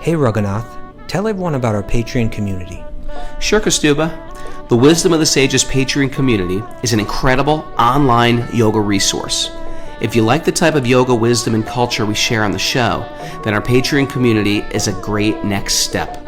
Hey Raghunath, tell everyone about our Patreon community. Sure, Kastuba. The Wisdom of the Sages Patreon community is an incredible online yoga resource. If you like the type of yoga wisdom and culture we share on the show, then our Patreon community is a great next step.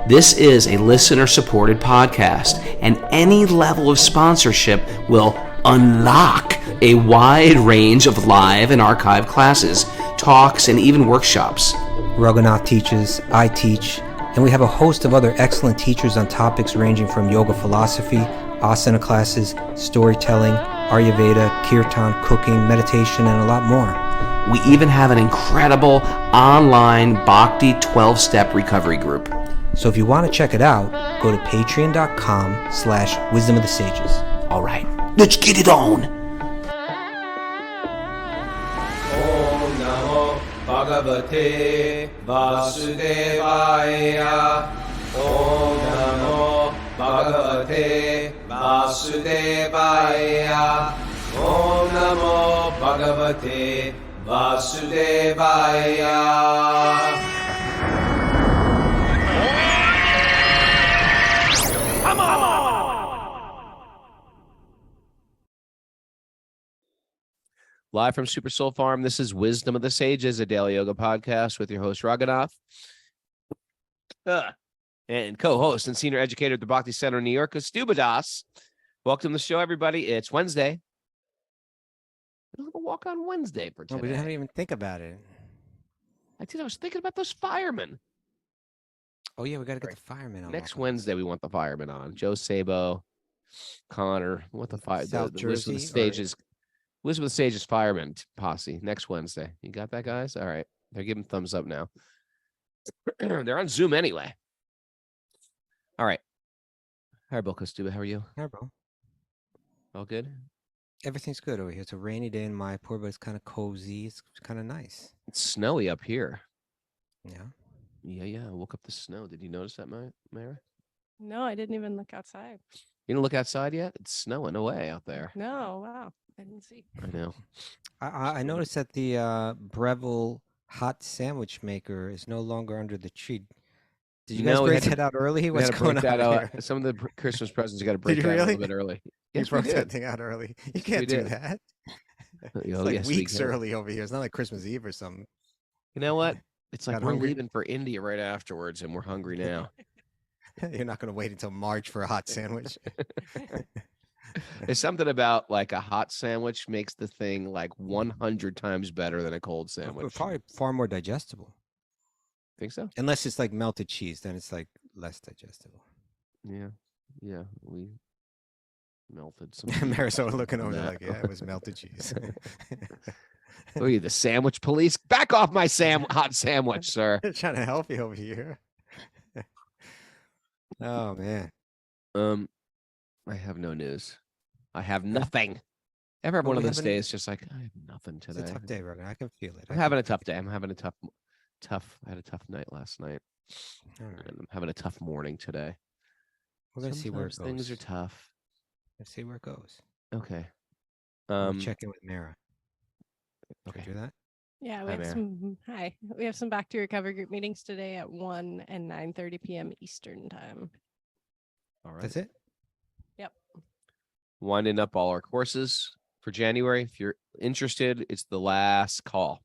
This is a listener-supported podcast, and any level of sponsorship will unlock a wide range of live and archived classes, talks, and even workshops. Raghunath teaches, I teach, and we have a host of other excellent teachers on topics ranging from yoga philosophy, asana classes, storytelling, Ayurveda, kirtan, cooking, meditation, and a lot more. We even have an incredible online Bhakti 12-step recovery group. So if you want to check it out, go to patreon.com/wisdom of the sages. All right, let's get it on. Om Namo Bhagavate Vasudevaya. Om Namo Bhagavate Vasudevaya. Om Namo Bhagavate Vasudevaya. Live from Super Soul Farm, this is Wisdom of the Sages, a daily yoga podcast with your host, Raghunath, and co-host and senior educator at the Bhakti Center in New York, Kastuba Das. Welcome to the show, everybody. It's Wednesday. We don't have a walk on Wednesday for today. Oh, we didn't even think about it. I was thinking about those firemen. Oh yeah, we got to get the firemen on. Next Wednesday, we want the firemen on. Joe Sabo, Connor, what the fire? South The Jersey, Wisdom of the Sages. Wisdom of the Sages firemen posse next Wednesday. You got that, guys? All right. They're giving thumbs up now. They're on Zoom anyway. All right. Hi, Bill Kostuba. How are you? Hi, bro. All good? Everything's good over here. It's a rainy day in Mayapur, but it's kind of cozy. It's kind of nice. It's snowy up here. Yeah. Yeah. I woke up to snow. Did you notice that, Mara? No, I didn't even look outside. You didn't look outside yet? It's snowing away out there. No, wow. I didn't see. I know. I noticed that the Breville hot sandwich maker is no longer under the tree. Did you guys break that out early? What's going on here? Some of the Christmas presents you got to break Did you out a really? little bit early. You Yes, we broke that did. thing out early. You Yes, can't we do did. that. It's Oh, like yes, we weeks can. early over here. It's not like Christmas Eve or something. You know what? It's like Got we're hungry? leaving for India right afterwards, and we're hungry now. You're not going to wait until March for a hot sandwich. There's something about like a hot sandwich makes the thing like 100 times better than a cold sandwich. Probably far more digestible. Think so? Unless it's like melted cheese, then it's like less digestible. Yeah. We melted some. Marisol looking over there that. like, yeah, it was melted cheese. Oh, you the sandwich police? Back off my hot sandwich, sir. Trying to help you over here. Oh man. I have no news. I have nothing. Ever have one of those days just like I have nothing today. It's a tough day, Rogan. I can feel it. I'm having a tough day. I'm having a tough. I had a tough night last night. All right. And I'm having a tough morning today. We're gonna see where it goes. Sometimes things are tough. Let's see where it goes. Okay. Check in with Mara. Okay. Do that. Yeah, Hi, Mara. We have some back to recovery group meetings today at 1 and 9:30 p.m. Eastern time. All right. That's it. Yep. Winding up all our courses for January. If you're interested, it's the last call.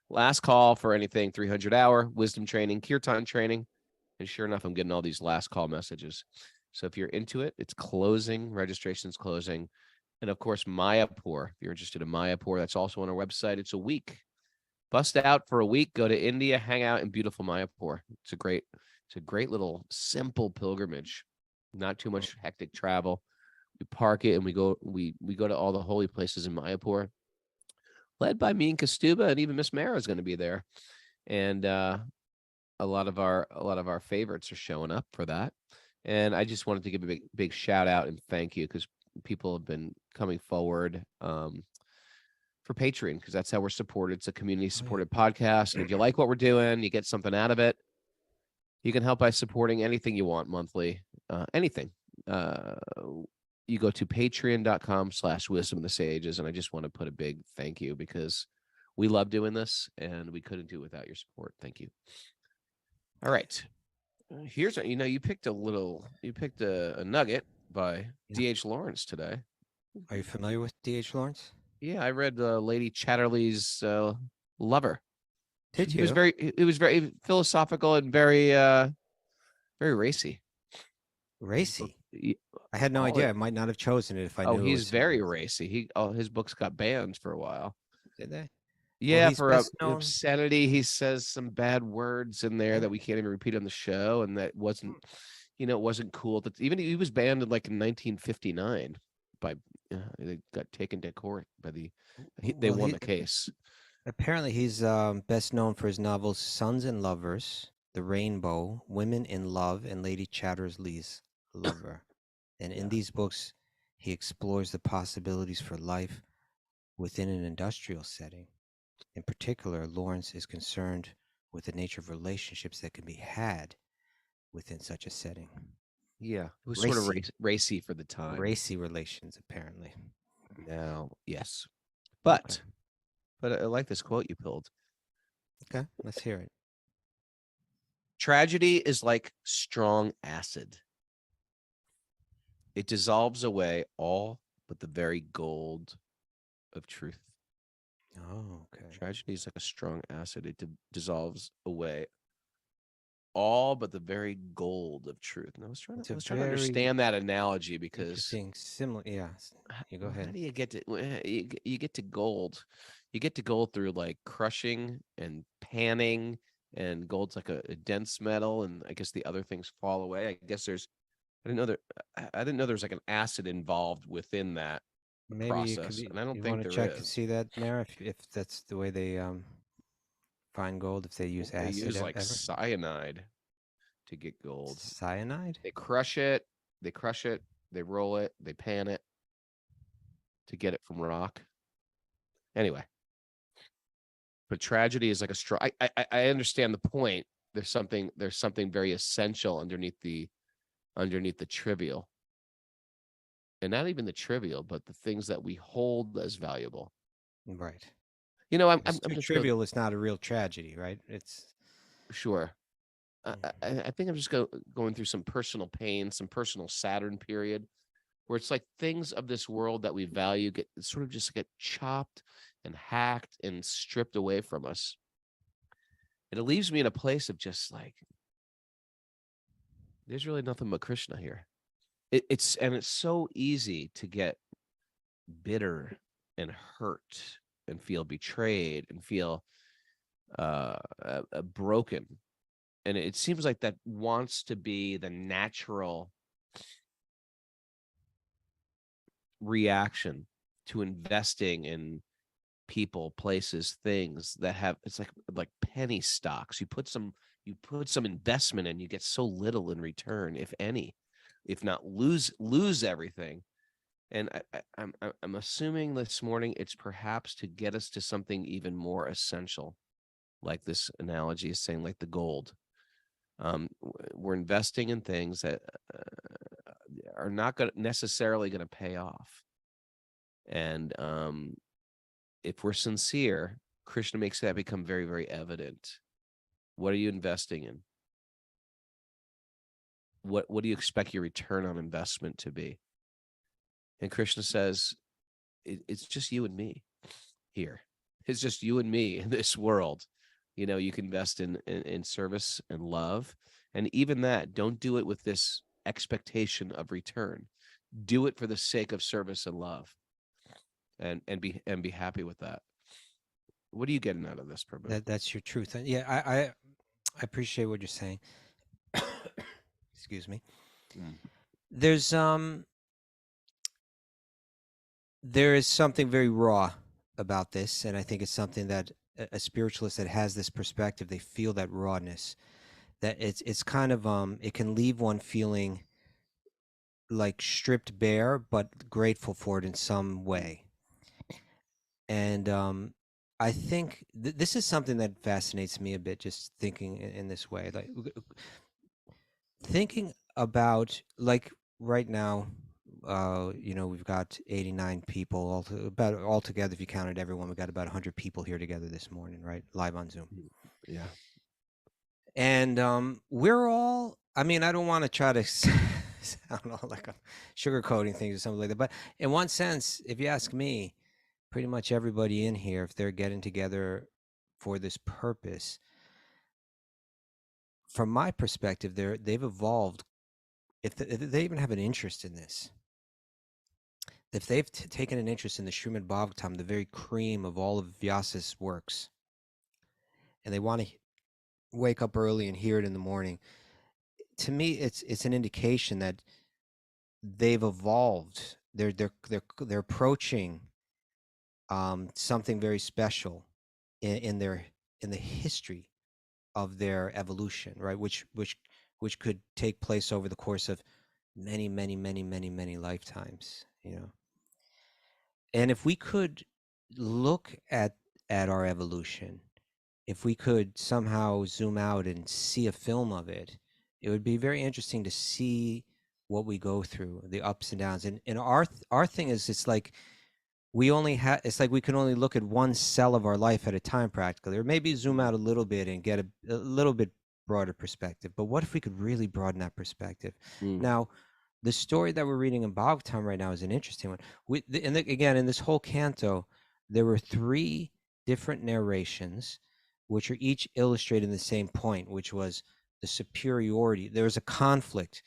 Last call for anything 300-hour wisdom training, kirtan training. And sure enough, I'm getting all these last call messages. So if you're into it, it's closing. Registration's closing. And of course, Mayapur. If you're interested in Mayapur, that's also on our website. It's a week. Bust out for a week. Go to India. Hang out in beautiful Mayapur. It's a great little simple pilgrimage. Not too much hectic travel. We park it and we go to all the holy places in Mayapur, led by me and Kastuba, and even Miss Mara is going to be there. And a lot of our favorites are showing up for that. And I just wanted to give a big shout out and thank you because people have been coming forward for Patreon because that's how we're supported. It's a community supported podcast. And if you like what we're doing, you get something out of it. You can help by supporting anything you want monthly, anything. You go to patreon.com/wisdom of the sages. And I just want to put a big thank you because we love doing this and we couldn't do it without your support. Thank you. All right. Here's a, you picked a nugget by Yeah. D.H. Lawrence today. Are you familiar with D.H. Lawrence? Yeah, I read Lady Chatterley's Lover. Did It was you? very philosophical and very racy. Racy. He- I had no all idea. it- I might not have chosen it if I oh, knew it he's was. very racy. His books got banned for a while. Did they? Well, Yeah, he's for best known. obscenity. He says some bad words in there Yeah. that we can't even repeat on the show, and that wasn't, it wasn't cool. That even he was banned in like in 1959 by they got taken to court by they Well, won the case. apparently he's best known for his novels Sons and Lovers, The Rainbow, Women in Love, and Lady Chatterley's Lover. And in Yeah. these books, he explores the possibilities for life within an industrial setting. In particular, Lawrence is concerned with the nature of relationships that can be had within such a setting. Yeah, it was sort of Racy. racy for the time. Racy relations, apparently. Now, yes, Okay. but I like this quote you pulled. Okay, let's hear it. Tragedy is like strong acid. It dissolves away all but the very gold of truth. Oh, okay. Tragedy is like a strong acid. It dissolves away all but the very gold of truth. And I was trying to understand that analogy because interesting, similar. Yeah, you go ahead. How do you get to you get to gold? You get to gold through like crushing and panning, and gold's like a dense metal, and I guess the other things fall away. I guess I didn't know there's like an acid involved within that Maybe process, it could be. and I don't You think want to there check and is. see that, Mara, if that's the way they find gold, if they use They acid use like ever. cyanide to get gold. Cyanide? They crush it, they roll it, they pan it to get it from rock. Anyway, but tragedy is like a strong. I understand the point. There's something very essential underneath the trivial, and not even the trivial, but the things that we hold as valuable. Right. I'm It's too just trivial. It's not a real tragedy, right? It's sure. Mhm. I think I'm just going through some personal pain, some personal Saturn period, where it's like things of this world that we value get sort of just get chopped and hacked and stripped away from us. And it leaves me in a place of just like, there's really nothing but Krishna here. It's so easy to get bitter and hurt and feel betrayed and feel broken. And it seems like that wants to be the natural reaction to investing in people, places, things that have, it's like penny stocks. You put some investment in, you get so little in return, if any, if not lose everything. And I'm assuming this morning it's perhaps to get us to something even more essential, like this analogy is saying, like the gold. We're investing in things that are not necessarily going to pay off. And if we're sincere, Krishna makes that become very, very evident. What are you investing in? What do you expect your return on investment to be? And Krishna says, it's just you and me here. It's just you and me in this world. You can invest in service and love. And even that, don't do it with this expectation of return. Do it for the sake of service and love. And be happy with that. What are you getting out of this, Prabhu? That's your truth. And yeah, I appreciate what you're saying. Excuse me. There is something very raw about this, and I think it's something that a spiritualist that has this perspective, they feel that rawness. That it's kind of it can leave one feeling like stripped bare, but grateful for it in some way. And I think this is something that fascinates me a bit, just thinking in this way, like thinking about like right now, we've got 89 people about altogether. If you counted everyone, we got about 100 people here together this morning, right? Live on Zoom. Yeah. And we're all, I mean, I don't want to try to sound all like I'm sugarcoating things or something like that, but in one sense, if you ask me, pretty much everybody in here, if they're getting together for this purpose, from my perspective, they've evolved. If they even have an interest in this, if they've taken an interest in the Srimad Bhagavatam, the very cream of all of Vyasa's works, and they want to wake up early and hear it in the morning, to me, it's an indication that they've evolved. They're approaching something very special in the history of their evolution, right? Which could take place over the course of many lifetimes, you know. And if we could look at our evolution, if we could somehow zoom out and see a film of it, it would be very interesting to see what we go through, the ups and downs. And our thing is, it's like we only have, it's like we can only look at one cell of our life at a time practically, or maybe zoom out a little bit and get a little bit broader perspective. But what if we could really broaden that perspective? Now, the story that we're reading in Bhagavatam right now is an interesting one. Again, in this whole canto, there were 3 different narrations, which are each illustrating the same point, which was the superiority. There was a conflict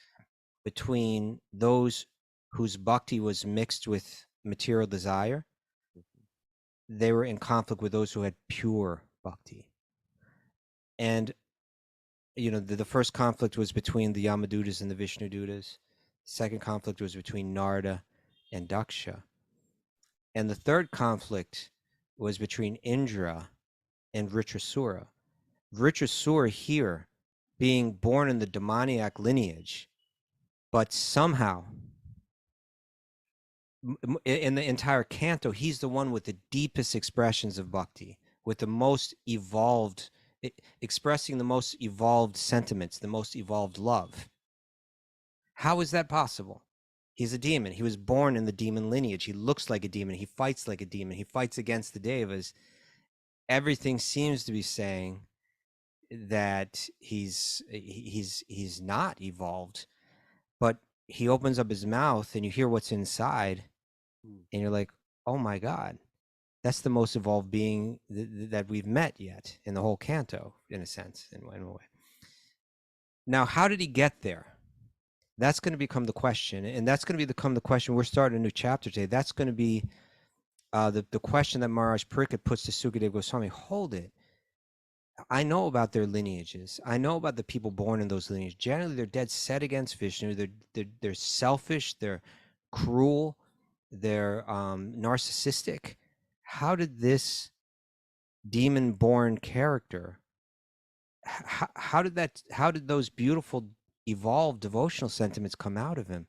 between those whose bhakti was mixed with material desire. They were in conflict with those who had pure bhakti. And, you know, the first conflict was between the Yamadutas and the Vishnudutas. Second conflict was between Narada and Daksha. And the third conflict was between Indra and Vritrasura. Vritrasura here being born in the demoniac lineage, but somehow in the entire canto, he's the one with the deepest expressions of bhakti, with the most evolved, expressing the most evolved sentiments, the most evolved love. How is that possible? He's a demon. He was born in the demon lineage. He looks like a demon. He fights like a demon. He fights against the devas. Everything seems to be saying that he's not evolved, but he opens up his mouth and you hear what's inside, and you're like, oh my God, that's the most evolved being that we've met yet in the whole canto, in a sense, in a way. Now, how did he get there? That's going to become the question, and that's going to become the question. We're starting a new chapter today. That's going to be the question that Maharaj Pariksit puts to Sukadeva Goswami. Hold it. I know about their lineages. I know about the people born in those lineages. Generally, they're dead set against Vishnu. They're selfish. They're cruel. They're narcissistic. How did this demon-born character? How did those beautiful evolved devotional sentiments come out of him?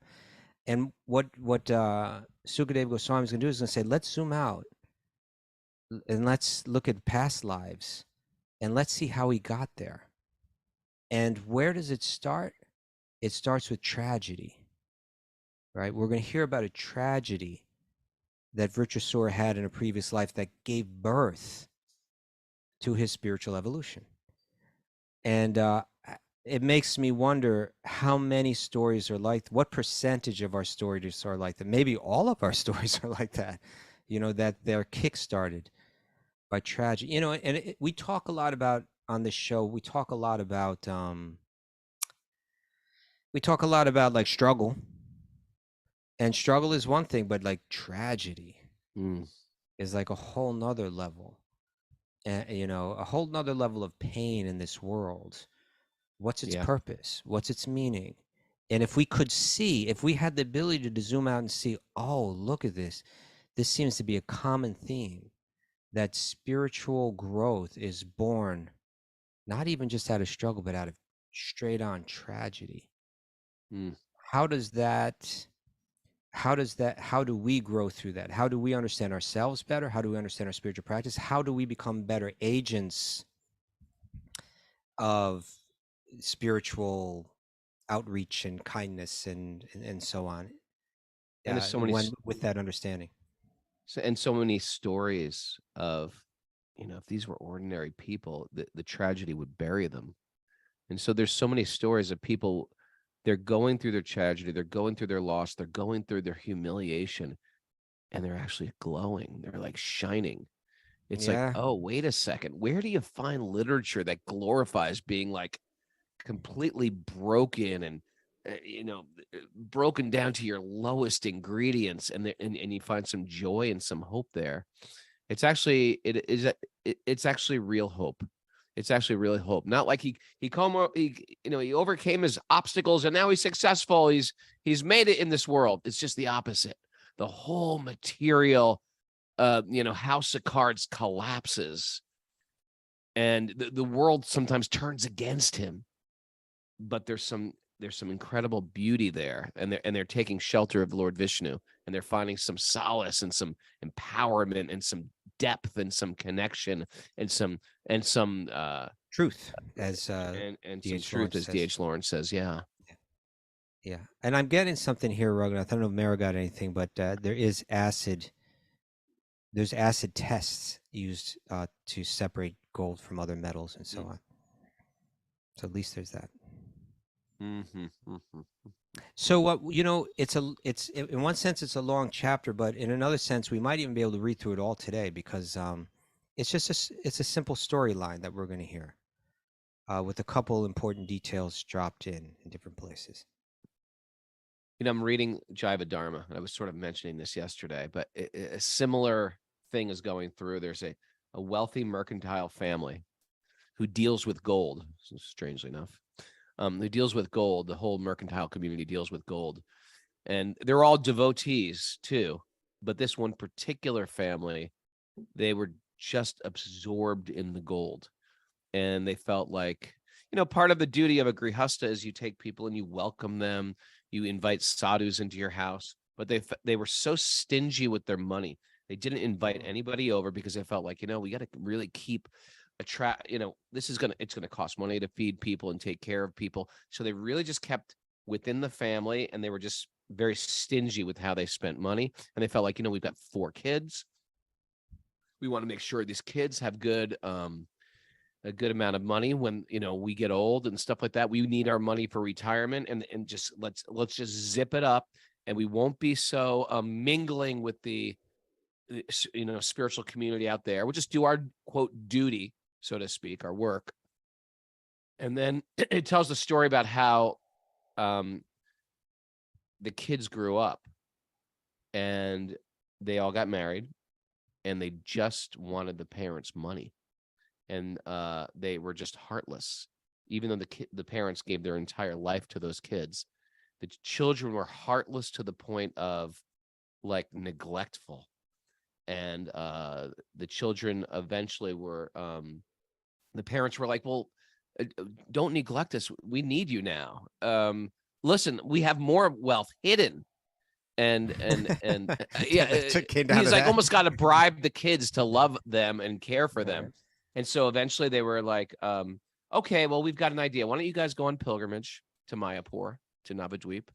And what Sukadeva Goswami is going to do is going to say, let's zoom out and let's look at past lives and let's see how he got there. And where does it start? It starts with tragedy, right? We're going to hear about a tragedy that Vritrasura had in a previous life that gave birth to his spiritual evolution. And it makes me wonder how many stories are like, what percentage of our stories are like that? Maybe all of our stories are like that, you know, that they're kickstarted by tragedy. You know, and we talk a lot about, on this show, we talk a lot about like struggle. And struggle is one thing, but like tragedy is like a whole nother level. And, you know, a whole nother level of pain in this world. What's its purpose? What's its meaning? And if we could see, if we had the ability to zoom out and see, oh, look at this. This seems to be a common theme, that spiritual growth is born not even just out of struggle, but out of straight on tragedy. How do we grow through that? How do we understand ourselves better? How do we understand our spiritual practice? How do we become better agents of spiritual outreach and kindness and so on? And there's so many with that understanding. So many stories of, you know, if these were ordinary people, the tragedy would bury them. And so there's so many stories of people, they're going through their tragedy, they're going through their loss, they're going through their humiliation, and they're actually glowing. They're like shining. It's like, Yeah. oh, wait a second. Where do you find literature that glorifies being like completely broken and broken down to your lowest ingredients, and you find some joy and some hope there? It's actually it's actually real hope. It's actually really hope. Not like he overcame his obstacles and now he's successful. He's made it in this world. It's just the opposite. The whole material house of cards collapses, and the world sometimes turns against him. But there's some incredible beauty there, and they're taking shelter of Lord Vishnu, and they're finding some solace and some empowerment and some depth and some connection and some Truth, as and some D.H. truth, Lawrence as says. D.H. Lawrence says. Yeah. Yeah. And I'm getting something here, Raghunath. I don't know if Mara got anything, but there's acid tests used to separate gold from other metals and so on. So at least there's that. So it's in one sense it's a long chapter, but in another sense we might even be able to read through it all today, because it's a simple storyline that we're going to hear with a couple important details dropped in different places. I'm reading Jiva Dharma, and I was sort of mentioning this yesterday, but a similar thing is going through. There's a wealthy mercantile family who deals with gold, strangely enough, who deals with gold. The whole mercantile community deals with gold, and they're all devotees too. But this one particular family, they were just absorbed in the gold, and they felt like, part of the duty of a grihasta is you take people and you welcome them, you invite sadhus into your house. But they were so stingy with their money, they didn't invite anybody over, because they felt like, we got to really keep it's going to cost money to feed people and take care of people. So they really just kept within the family, and they were just very stingy with how they spent money. And they felt like, we've got 4 kids. We want to make sure these kids have a good amount of money when we get old and stuff like that. We need our money for retirement, and just let's just zip it up, and we won't be so mingling with the spiritual community out there. We'll just do our quote duty, so to speak, our work. And then it tells the story about how the kids grew up, and they all got married, and they just wanted the parents' money. And they were just heartless. Even though the parents gave their entire life to those kids, the children were heartless to the point of like neglectful. And the children eventually were, the parents were like, well, don't neglect us. We need you now. Listen, we have more wealth hidden. And yeah, he's like almost got to bribe the kids to love them and care for them. And so eventually they were like, okay, well, we've got an idea. Why don't you guys go on pilgrimage to Mayapur, to Navadvip?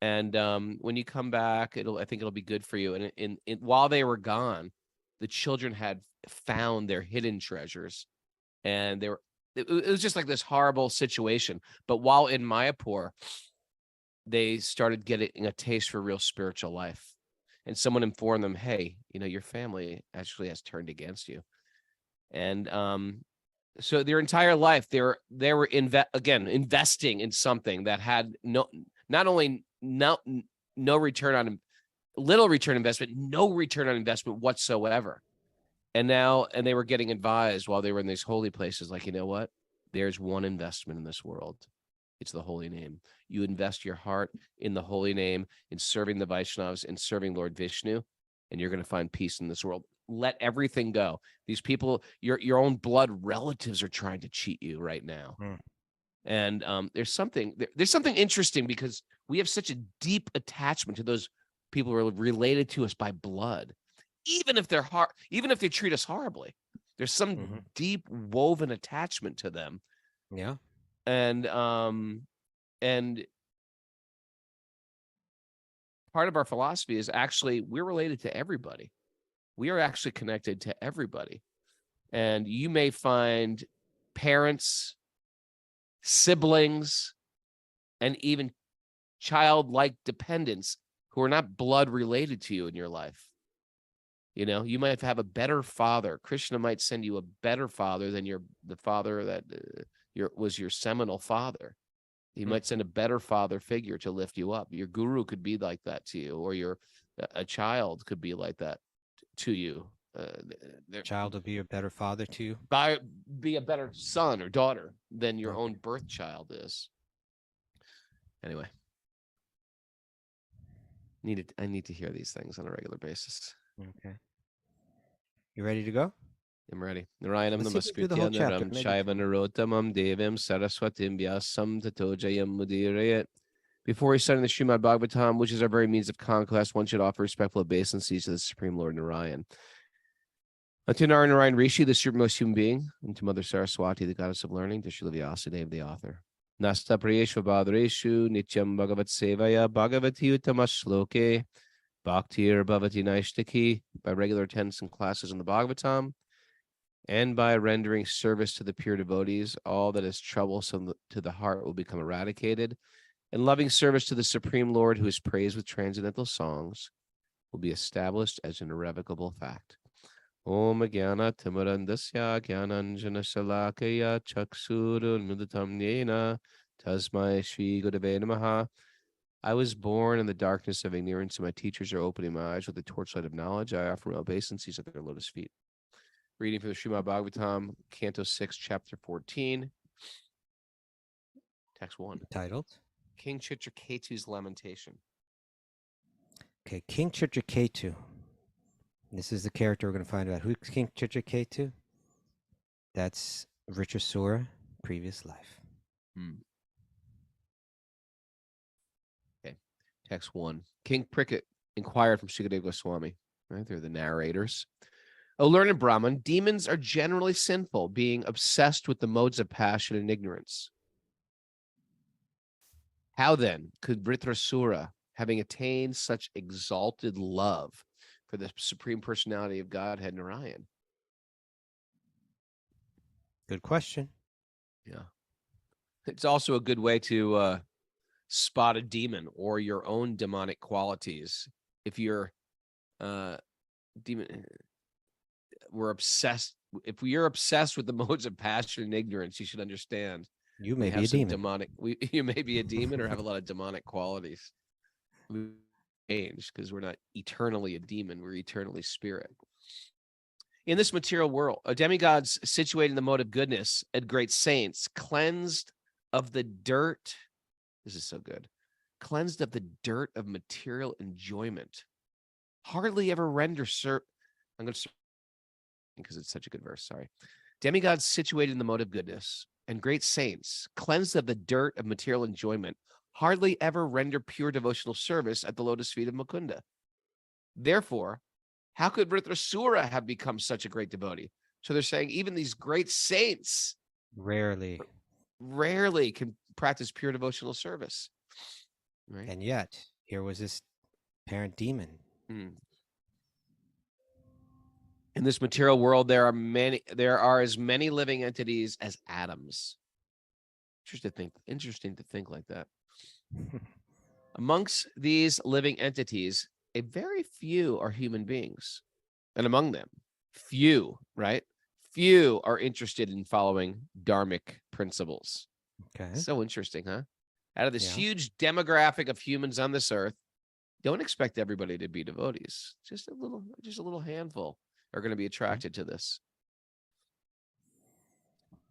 And when you come back, I think it'll be good for you. And while they were gone, the children had found their hidden treasures, and it was just like this horrible situation. But while in Mayapur, they started getting a taste for real spiritual life. And someone informed them, hey, your family actually has turned against you. And so their entire life, they were investing in something that had not only no return on, little return investment, no return on investment whatsoever. And they were getting advised while they were in these holy places, like, what? There's one investment in this world. It's the holy name. You invest your heart in the holy name, in serving the Vaishnavas and serving Lord Vishnu, and you're going to find peace in this world. Let everything go. These people, your own blood relatives are trying to cheat you right now. And there's something interesting, because we have such a deep attachment to those people who are related to us by blood, even if they treat us horribly. There's some deep woven attachment to them. Yeah. And part of our philosophy is actually we're related to everybody. We are actually connected to everybody. And you may find parents siblings, and even childlike dependents who are not blood related to you in your life. You know, you might have a better father. Krishna might send you a better father than the father that was your seminal father. He might send a better father figure to lift you up. Your guru could be like that to you, or a child could be like that to you. Child will be a better father to you. Be a better son or daughter than your own birth child is. Anyway, I need to hear these things on a regular basis. Okay. You ready to go? I'm ready. Narayanam Let's see if we do the whole namaskritya chapter, naram maybe. shaiva narottamam devim saraswatim vyasam tato jayam mudirayat. Before we start the Srimad Bhagavatam, which is our very means of conquest, one should offer respectful obeisances to the Supreme Lord Narayan. To Narayan Rishi, the supremest human being, and to Mother Saraswati, the goddess of learning, to Srila Vyasadeva, the author. Nasta priyeshu bhadreshu nityam bhagavat sevaya bhagavati uttama bhaktir bhavati naishtaki, by regular attendance in classes in the Bhagavatam, and by rendering service to the pure devotees, all that is troublesome to the heart will become eradicated, and loving service to the Supreme Lord, who is praised with transcendental songs, will be established as an irrevocable fact. Om Jnana Timarandasya Jnananjana Shalakaya Chaksurunmidatam Yena Tasmai Shri Gurave Namaha. I was born in the darkness of ignorance, and my teachers are opening my eyes with the torchlight of knowledge. I offer my obeisances at their lotus feet. Reading from the Srimad Bhagavatam, Canto 6, Chapter 14, Text 1. Titled? King Citraketu's Lamentation. Okay, King Citraketu. This is the character we're going to find out. Who's King Citraketu? That's Vritrasura, previous life. Okay, Text 1. King Cricket inquired from Sukadeva Goswami. Right, they're the narrators. O learned Brahman, demons are generally sinful, being obsessed with the modes of passion and ignorance. How then could Vritrasura, having attained such exalted love for the Supreme Personality of Godhead, Narayan? Good question. Yeah. It's also a good way to spot a demon or your own demonic qualities. If you're we're obsessed. If you're obsessed with the modes of passion and ignorance, you should understand You may be a demon. You may be a demon or have a lot of demonic qualities. We change because we're not eternally a demon; we're eternally spirit. In this material world, demigods situated in the mode of goodness and great saints, cleansed of the dirt. This is so good. Cleansed of the dirt of material enjoyment, hardly ever render I'm going to because it's such a good verse. Sorry. Demigods situated in the mode of goodness and great saints, cleansed of the dirt of material enjoyment, hardly ever render pure devotional service at the lotus feet of Mukunda. Therefore, how could Vritrasura have become such a great devotee? So they're saying even these great saints Rarely can practice pure devotional service. Right? And yet, here was this parent demon. In this material world, there are as many living entities as atoms. Interesting to think like that. Amongst these living entities, a very few are human beings. And among them, few are interested in following dharmic principles. Okay. So interesting, huh? Out of this huge demographic of humans on this earth, don't expect everybody to be devotees. Just a little handful are going to be attracted to this.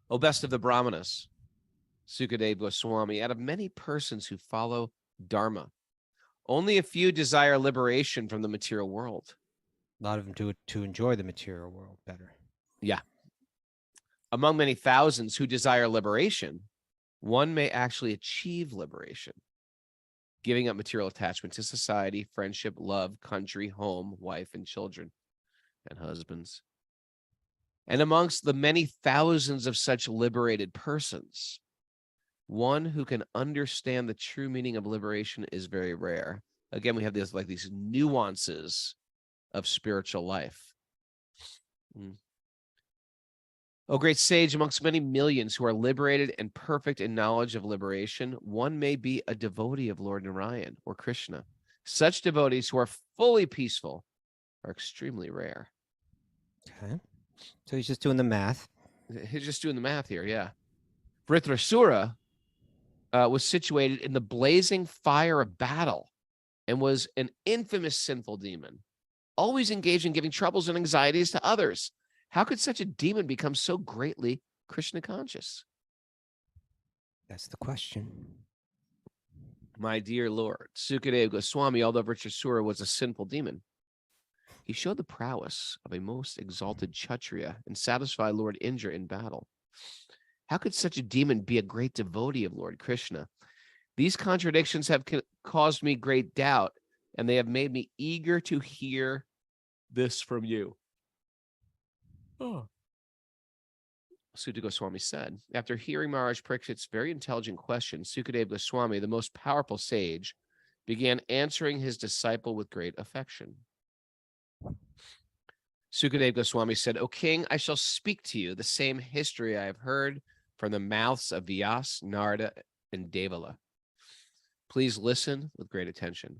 O best of the Brahmanas, Sukadeva Goswami, out of many persons who follow Dharma, only a few desire liberation from the material world. A lot of them do it to enjoy the material world better. Yeah. Among many thousands who desire liberation, one may actually achieve liberation, giving up material attachment to society, friendship, love, country, home, wife, and children, and husbands. And amongst the many thousands of such liberated persons, one who can understand the true meaning of liberation is very rare. Again, we have these nuances of spiritual life. O great sage, amongst many millions who are liberated and perfect in knowledge of liberation, one may be a devotee of Lord Narayan or Krishna. Such devotees who are fully peaceful are extremely rare. Okay. So he's just doing the math. He's just doing the math here, yeah. Vritrasura was situated in the blazing fire of battle and was an infamous sinful demon, always engaged in giving troubles and anxieties to others. How could such a demon become so greatly Krishna conscious? That's the question. My dear Lord, Sukadeva Goswami, although Vritrasura was a sinful demon, he showed the prowess of a most exalted Kshatriya and satisfied Lord Indra in battle. How could such a demon be a great devotee of Lord Krishna? These contradictions have caused me great doubt, and they have made me eager to hear this from you. Sukadeva Goswami said, after hearing Maharaj Parikshit's very intelligent question, Sukadeva Goswami, the most powerful sage, began answering his disciple with great affection. Sukadeva Goswami said, O king, I shall speak to you the same history I have heard from the mouths of Vyas, Narada, and Devala. Please listen with great attention.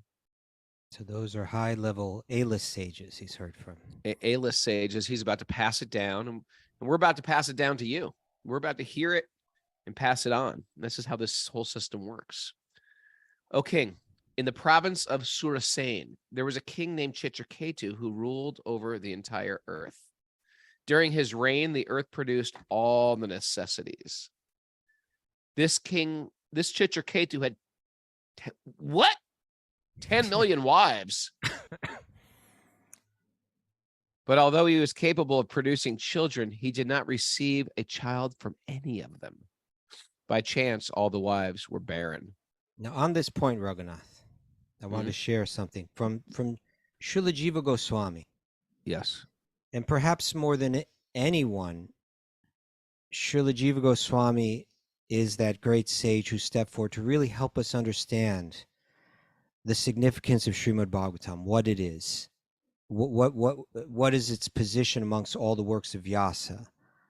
So those are high-level A-list sages he's heard from. A-list sages, he's about to pass it down, and we're about to pass it down to you. We're about to hear it and pass it on. This is how this whole system works. O king, in the province of Surasen, there was a king named Citraketu who ruled over the entire earth. During his reign, the earth produced all the necessities. This Citraketu had 10 million wives. But although he was capable of producing children, he did not receive a child from any of them. By chance, all the wives were barren. Now, on this point, Raghunath, I wanted to share something from Srila Jiva Goswami. Yes. And perhaps more than anyone, Srila Jiva Goswami is that great sage who stepped forward to really help us understand the significance of Srimad Bhagavatam, what it is, what is its position amongst all the works of Vyasa,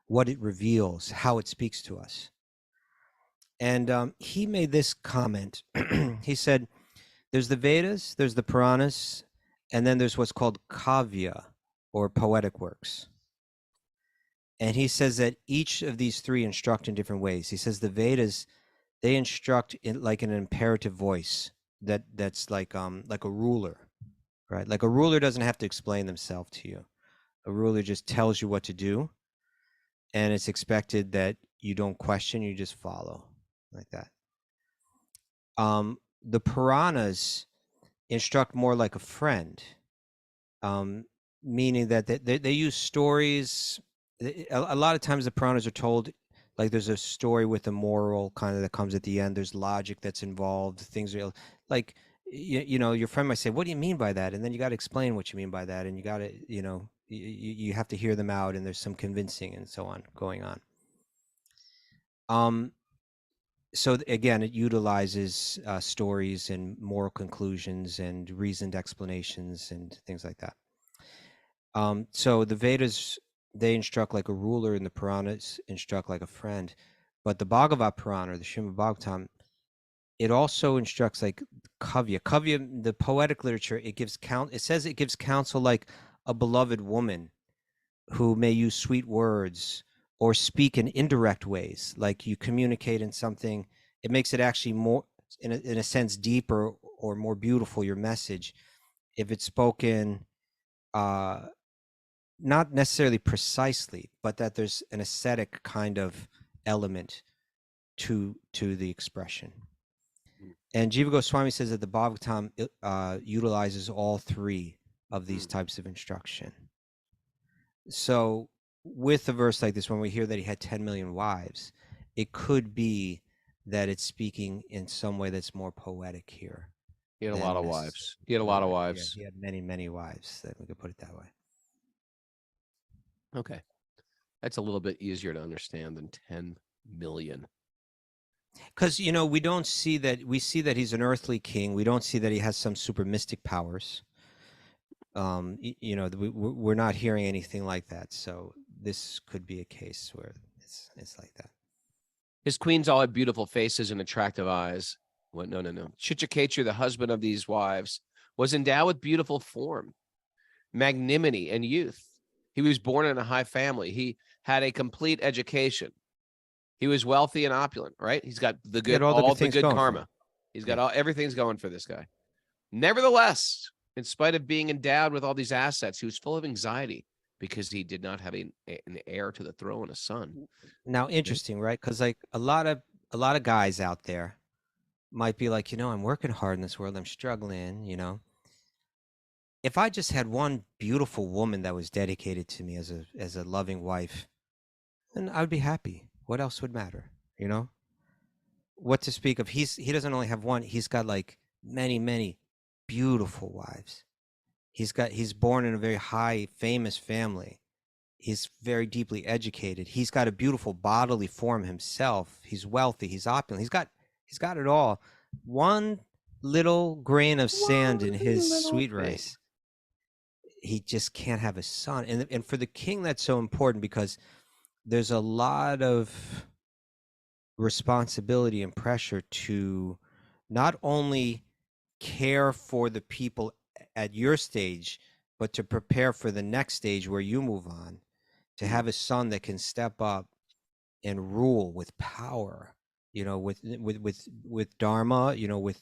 what it reveals, how it speaks to us. And he made this comment. He said, there's the Vedas, there's the Puranas, and then there's what's called Kavya, or poetic works. And he says that each of these three instruct in different ways. He says the Vedas, they instruct in like an imperative voice that's like a ruler, right? Like a ruler doesn't have to explain themselves to you. A ruler just tells you what to do, and it's expected that you don't question, you just follow, like that. The Puranas instruct more like a friend, meaning that they use stories. A lot of times the Puranas are told like there's a story with a moral kind of that comes at the end. There's logic that's involved. Things are like, you know, your friend might say, what do you mean by that? And then you got to explain what you mean by that. And you got to, you know, you have to hear them out, and there's some convincing and so on going on. So again, it utilizes stories and moral conclusions and reasoned explanations and things like that. So the Vedas, they instruct like a ruler, and the Puranas instruct like a friend. But the Bhagavad Purana, the Srimad Bhagavatam, it also instructs like Kavya. Kavya, the poetic literature, it says it gives counsel like a beloved woman who may use sweet words or speak in indirect ways, like you communicate in something. It makes it actually more, in a sense, deeper or more beautiful, your message, if it's spoken not necessarily precisely, but that there's an aesthetic kind of element to the expression. And Jiva Goswami says that the Bhagavatam utilizes all three of these types of instruction. So with a verse like this, when we hear that he had 10 million wives, it could be that it's speaking in some way that's more poetic here. He had a lot of wives. He had a lot of wives. Yeah, he had many, many wives, that we could put it that way. Okay. That's a little bit easier to understand than 10 million. Because, you know, we don't see that. We see that he's an earthly king. We don't see that he has some super mystic powers. You know, we're not hearing anything like that. So this could be a case where it's like that. His queens all had beautiful faces and attractive eyes. What? No. Citraketu, the husband of these wives, was endowed with beautiful form, magnanimity, and youth. He was born in a high family. He had a complete education. He was wealthy and opulent, right? He's got the He had good, all the good karma. He's got everything's going for this guy. Nevertheless, in spite of being endowed with all these assets, he was full of anxiety because he did not have an heir to the throne, a son. Now, interesting, right? Because like a lot of guys out there might be like, I'm working hard in this world. I'm struggling. If I just had one beautiful woman that was dedicated to me as a loving wife, then I would be happy. What else would matter? What to speak of? He doesn't only have one. He's got like many beautiful wives. He's born in a very high, famous family. He's very deeply educated. He's got a beautiful bodily form himself. He's wealthy. He's opulent. He's got it all. One little grain of sand in his sweet rice. He just can't have a son. And for the king, that's so important because there's a lot of responsibility and pressure to not only care for the people at your stage, but to prepare for the next stage where you move on, to have a son that can step up and rule with power, with dharma,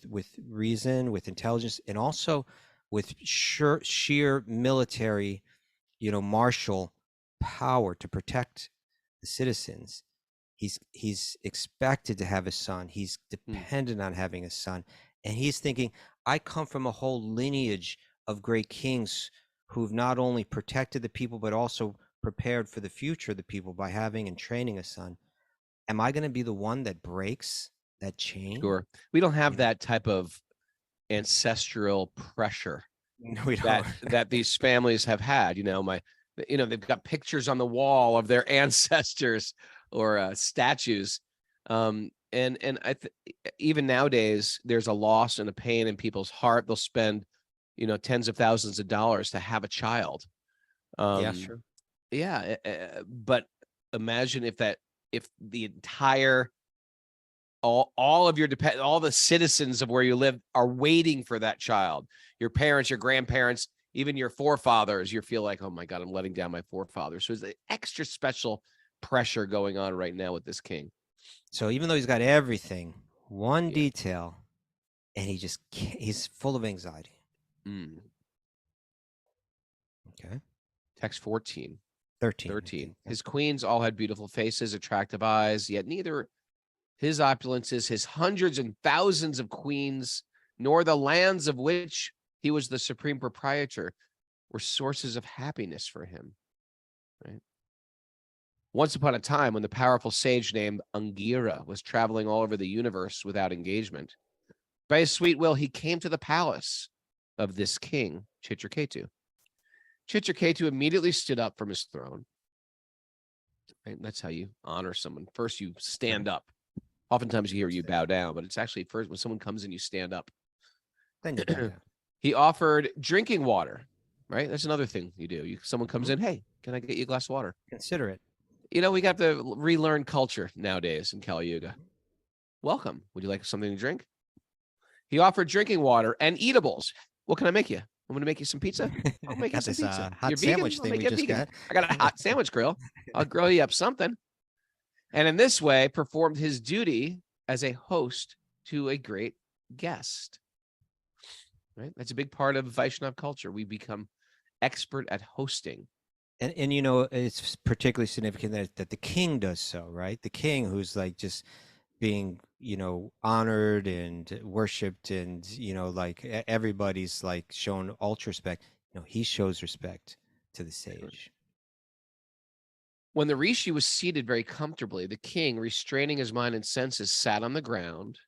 with reason, with intelligence, and also with sheer military, martial power to protect the citizens. He's expected to have a son. He's dependent on having a son. And he's thinking, I come from a whole lineage of great kings who've not only protected the people, but also prepared for the future of the people by having and training a son. Am I going to be the one that breaks that chain? Sure. We don't have that type of ancestral pressure that these families have had. They've got pictures on the wall of their ancestors or statues. And even nowadays, there's a loss and a pain in people's heart. They'll spend, tens of thousands of dollars to have a child. Yeah, sure. Yeah, but imagine if the entire all of your all the citizens of where you live are waiting for that child. Your parents, your grandparents, even your forefathers. You feel like, oh my God, I'm letting down my forefathers. So there's an extra special pressure going on right now with this king. So even though he's got everything, one detail, and he's full of anxiety. Okay. Text 13. 13. His queens all had beautiful faces, attractive eyes, yet neither his opulences, his hundreds and thousands of queens, nor the lands of which he was the supreme proprietor were sources of happiness for him. Right? Once upon a time, when the powerful sage named Angira was traveling all over the universe without engagement, by his sweet will, he came to the palace of this king, Citraketu. Citraketu immediately stood up from his throne. Right? That's how you honor someone. First, you stand up. Oftentimes you hear you bow down, but it's actually first when someone comes in, you stand up. Then you bow down. He offered drinking water, right? That's another thing you do. Someone comes in, hey, can I get you a glass of water? Consider it. We got to relearn culture nowadays in Kali Yuga. Welcome. Would you like something to drink? He offered drinking water and eatables. What can I make you? I'm going to make you some pizza. I'll make you some pizza. Hot You're sandwich vegan? thing we just got. I got a hot sandwich grill. I'll grill you up something. And in this way, performed his duty as a host to a great guest. Right? That's a big part of Vaishnav culture. We become expert at hosting. And it's particularly significant that the king does so, right? The king who's like just being, honored and worshipped and, like everybody's like shown ultra respect. He shows respect to the sage. When the rishi was seated very comfortably, the king, restraining his mind and senses, sat on the ground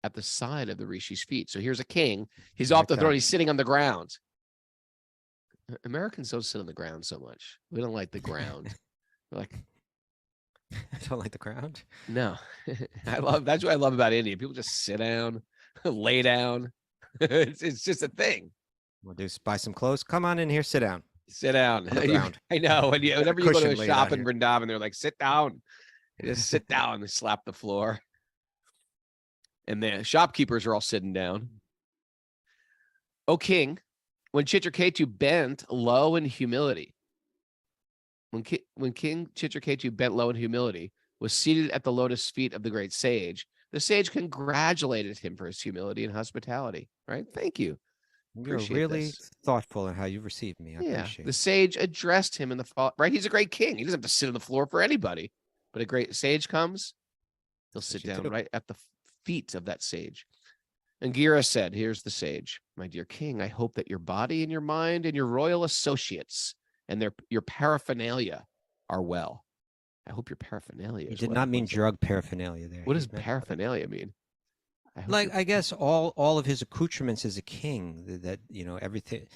at the side of the rishi's feet. So here's a king. He's off the throne. He's sitting on the ground. Americans don't sit on the ground so much. We don't like the ground. We're like, I don't like the ground. No, that's what I love about India. People just sit down, lay down. It's just a thing. We'll buy some clothes. Come on in here, sit down. Sit down. On the ground. I know. Whenever you go to a cushion laid shop out in here. Vrindavan, they're like, sit down. They just sit down. They slap the floor. And the shopkeepers are all sitting down. O king, when Citraketu bent low in humility, when King Citraketu bent low in humility, was seated at the lotus feet of the great sage, the sage congratulated him for his humility and hospitality. Right? Thank you. You're Appreciate really this. thoughtful in how you received me. I Yeah. appreciate The it. sage addressed him in the fall. Right? He's a great king. He doesn't have to sit on the floor for anybody. But a great sage comes, he'll That's what sit you down do. right at the feet of that sage. Angira said, here's the sage. My dear king, I hope that your body and your mind and your royal associates and your paraphernalia are well. I hope your paraphernalia He is did well. not mean What's that? drug paraphernalia there. What He does meant paraphernalia mean? I guess all of his accoutrements as a king, that everything.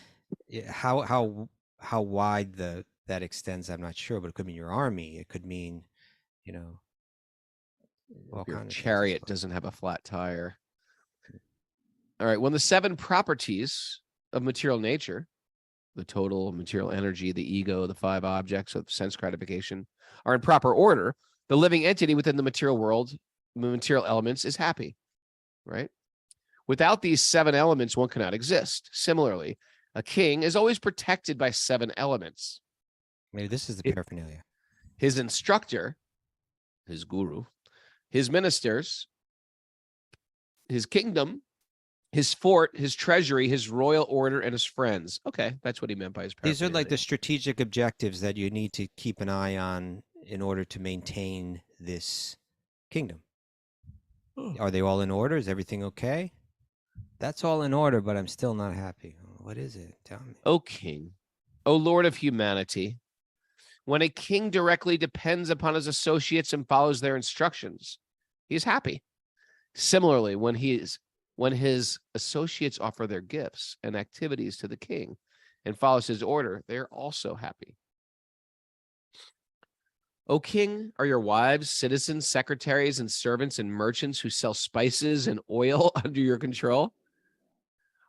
How wide that extends, I'm not sure, but it could mean your army. It could mean, all your kind of things, I chariot suppose. doesn't have a flat tire. All right. When the 7 properties of material nature, the total material energy, the ego, the 5 objects of sense gratification, are in proper order, the living entity within the material world, the material elements, is happy, right? Without these 7 elements, one cannot exist. Similarly, a king is always protected by 7 elements. Maybe this is the paraphernalia. His instructor, his guru, his ministers, his kingdom, his fort, his treasury, his royal order, and his friends. Okay, that's what he meant by his These are like the paraphernalia. strategic objectives that you need to keep an eye on in order to maintain this kingdom. Are they all in order? Is everything okay? That's all in order, but I'm still not happy. What is it? Tell me. O king, O lord of humanity, when a king directly depends upon his associates and follows their instructions, he is happy. Similarly, when his associates offer their gifts and activities to the king and follows his order, they are also happy. O king, are your wives, citizens, secretaries, and servants and merchants who sell spices and oil under your control?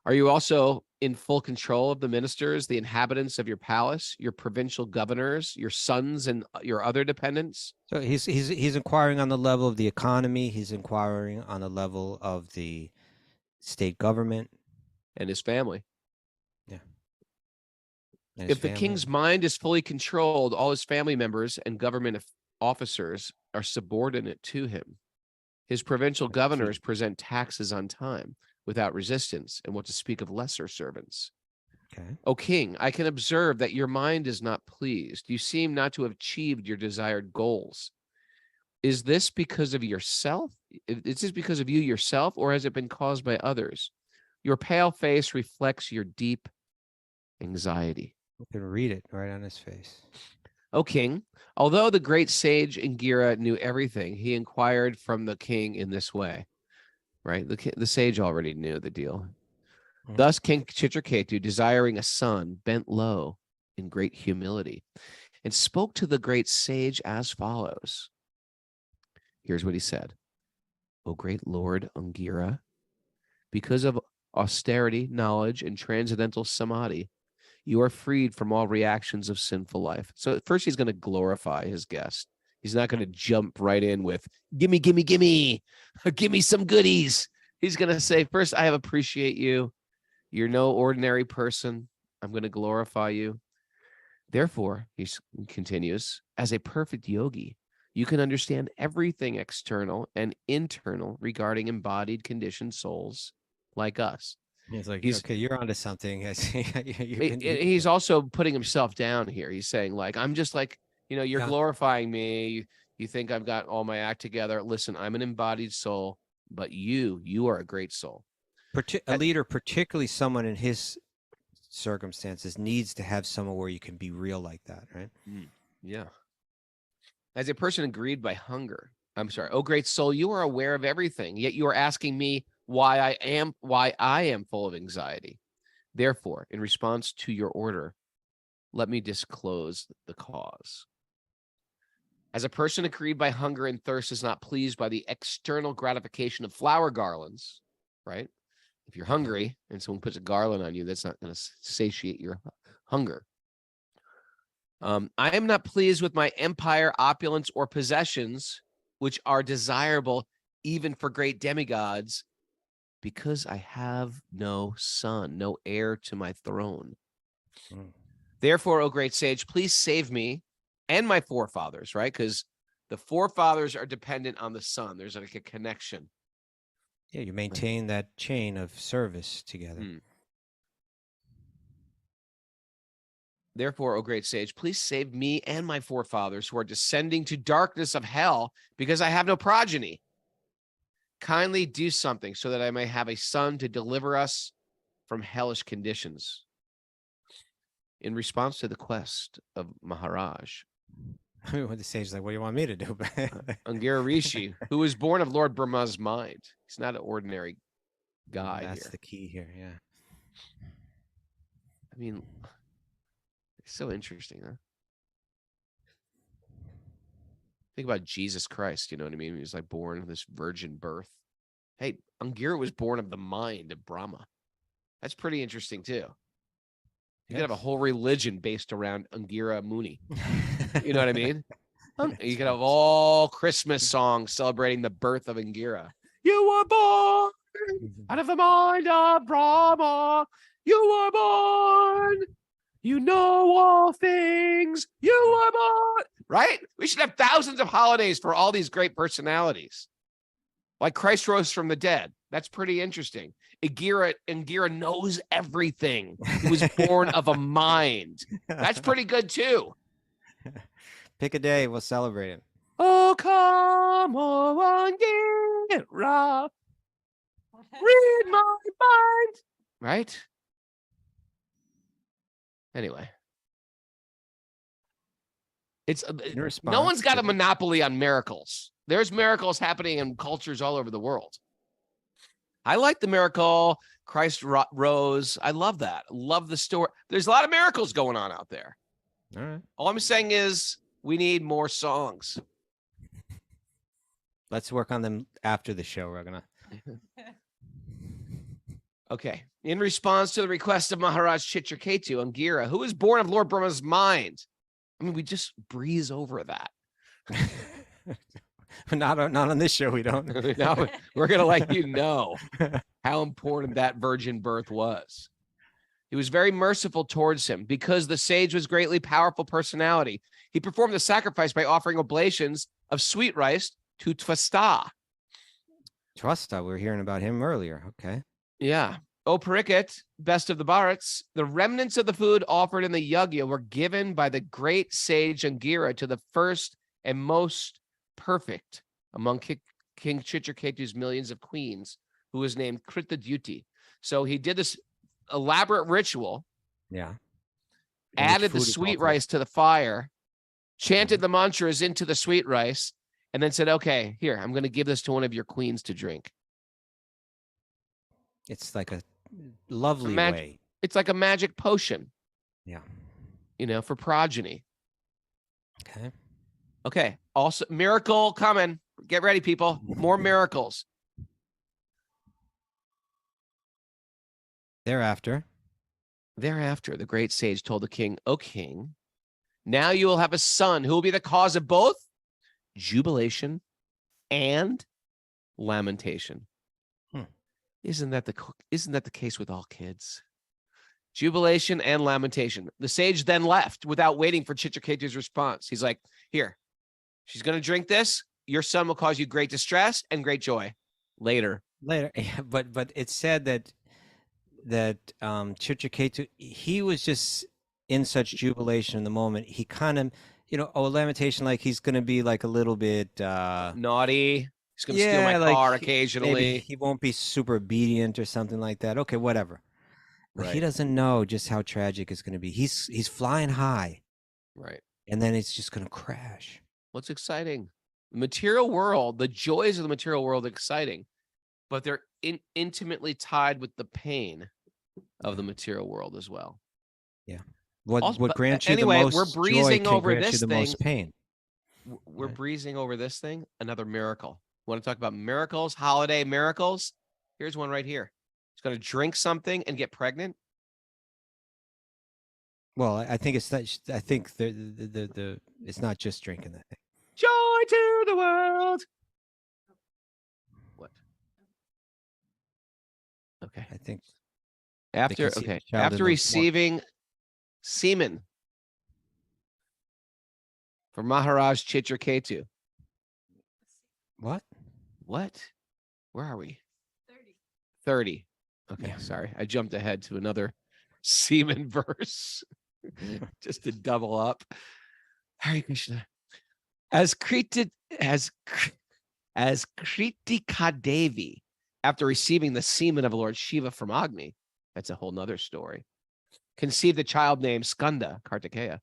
Are you also in full control of the ministers, the inhabitants of your palace, your provincial governors, your sons, and your other dependents? So he's inquiring on the level of the economy. He's inquiring on the level of the state government And his family. and his If the family. king's mind is fully controlled, all his family members and government officers are subordinate to him. His provincial That's governors key. present taxes on time without resistance, and what to speak of lesser servants. Okay. O king, I can observe that your mind is not pleased. You seem not to have achieved your desired goals. Is this because of yourself? Is this because of you yourself, or has it been caused by others? Your pale face reflects your deep anxiety. You can read it right on his face. O king, although the great sage Angira knew everything, he inquired from the king in this way. Right? The sage already knew the deal. Mhm. Thus, King Citraketu, desiring a son, bent low in great humility and spoke to the great sage as follows. Here's what he said. O great Lord Angira, because of austerity, knowledge, and transcendental samadhi, you are freed from all reactions of sinful life. So at first he's going to glorify his guest. He's not going to jump right in with, gimme, gimme, gimme, give me some goodies. He's going to say, first, I appreciate you. You're no ordinary person. I'm going to glorify you. Therefore, he continues, as a perfect yogi, you can understand everything external and internal regarding embodied conditioned souls like us. He's like, He's- okay, you're onto something. I see. He's also putting himself down here. He's saying, like, I'm just like, you're Yeah. glorifying me. You think I've got all my act together. Listen, I'm an embodied soul, but you are a great soul. A leader, particularly someone in his circumstances, needs to have someone where you can be real like that, right? Yeah. As a person agreed by hunger, I'm sorry, oh great soul, you are aware of everything, yet you are asking me why I am full of anxiety. Therefore, in response to your order, let me disclose the cause. As a person agreed by hunger and thirst is not pleased by the external gratification of flower garlands, right? If you're hungry and someone puts a garland on you, that's not going to satiate your hunger. I am not pleased with my empire, opulence, or possessions, which are desirable even for great demigods, because I have no son, no heir to my throne. Mm. Therefore, O great sage, please save me and my forefathers, right? Because the forefathers are dependent on the son. There's like a connection. Yeah, you maintain that chain of service together. Hmm. Therefore, O great sage, please save me and my forefathers who are descending to darkness of hell because I have no progeny. Kindly do something so that I may have a son to deliver us from hellish conditions. In response to the quest of Maharaj, I mean, when the sage's like, what do you want me to do? Angira Rishi, who was born of Lord Brahma's mind. He's not an ordinary guy That's here. the key here, yeah. I mean, it's so interesting, huh? Think about Jesus Christ, you know what I mean? He was like born of this virgin birth. Hey, Angira was born of the mind of Brahma. That's pretty interesting, too. You could have a whole religion based around Angira Muni. You know what I mean? You could have all Christmas songs celebrating the birth of Angira. You were born out of the mind of Brahma. You were born. You know all things. You were born. Right? We should have thousands of holidays for all these great personalities. Like Christ rose from the dead. That's pretty interesting. Angira knows everything. He was born of a mind. That's pretty good too. Pick a day, we'll celebrate it. Oh, come on, Angira. Read my mind. Right? Anyway. It's In response no one's got to a monopoly on miracles. There's miracles happening in cultures all over the world. I like the miracle Christ rose. I love that. Love the story. There's a lot of miracles going on out there. All right. All I'm saying is we need more songs. Let's work on them after the show. We're gonna. Okay. In response to the request of Maharaj Citraketu, Angira, who was born of Lord Brahma's mind. I mean, we just breeze over that. not on this show. We don't. No, we're gonna let you know how important that virgin birth was. He was very merciful towards him because the sage was greatly powerful personality. He performed the sacrifice by offering oblations of sweet rice to Twasta. Twasta, we were hearing about him earlier. Okay. Yeah. O Parikit, best of the Bharats, the remnants of the food offered in the yagya were given by the great sage Angira to the first and most perfect among King Citraketu's millions of queens, who was named Kritadyuti. So he did this elaborate ritual. Yeah. Added the sweet rice to the fire, chanted the mantras into the sweet rice, and then said, okay, here, I'm going to give this to one of your queens to drink. It's like a lovely way. It's like a magic potion. Yeah. You know, for progeny. Okay. Okay. Also, miracle coming. Get ready, people. More miracles. Thereafter, the great sage told the king, O king, now you will have a son who will be the cause of both jubilation and lamentation. Isn't that the case with all kids? Jubilation and lamentation. The sage then left without waiting for Citraketu's response. He's like, here, she's going to drink this. Your son will cause you great distress and great joy. Later. Yeah, but it's said that Citraketu, he was just in such jubilation in the moment. He kind of, lamentation, like he's going to be like a little bit naughty. He's going to steal my car occasionally. Maybe he won't be super obedient or something like that. Okay, whatever. But he doesn't know just how tragic it's going to be. He's flying high. Right. And then it's just going to crash. What's exciting? The material world, the joys of the material world are exciting, but they're intimately tied with the pain of the material world as well. Yeah. What grants you the most we're breezing joy over grant this you the thing. most pain. We're breezing over this thing. Another miracle. Want to talk about miracles, holiday miracles? Here's one right here. He's going to drink something and get pregnant. Well, I think it's not. I think the it's not just drinking that. Joy to the world. What? Okay. I think After conceive okay. the child in After the receiving semen from Maharaj Chitraketu. what? What? Where are we? 30. 30. Okay, Yeah. sorry. I jumped ahead to another semen verse just to double up. Hare Krishna. As Kritika Devi, after receiving the semen of Lord Shiva from Agni, that's a whole nother story, conceived a child named Skanda, Kartikeya.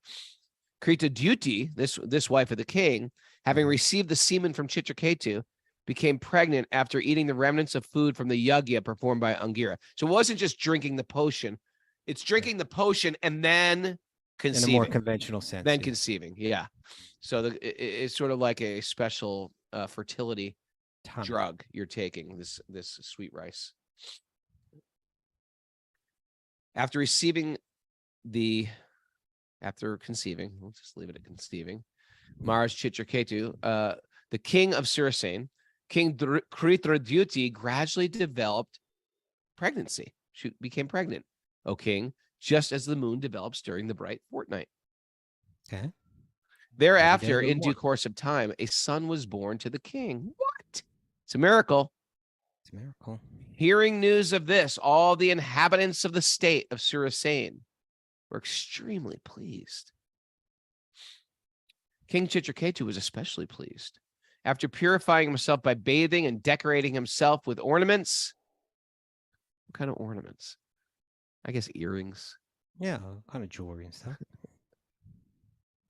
Krita Duty, this wife of the king, having received the semen from Chitraketu, became pregnant after eating the remnants of food from the yagya performed by Angira. So it wasn't just drinking the potion. It's drinking the potion and then conceiving. In a more conventional sense. Then yeah. conceiving, yeah. So it's sort of like a special fertility Tonic. drug you're taking, this sweet rice. After conceiving, we'll just leave it at conceiving, Maharaj Chitraketu, the king of Surasen, King Kritradyuti gradually developed pregnancy. She became pregnant, O king, just as the moon develops during the bright fortnight. Okay. Thereafter, little in due more. course of time, a son was born to the king. What? It's a miracle. It's a miracle. Hearing news of this, all the inhabitants of the state of Surasen were extremely pleased. King Chitraketu was especially pleased. After purifying himself by bathing and decorating himself with ornaments. What kind of ornaments? I guess earrings. Yeah, kind of jewelry and stuff.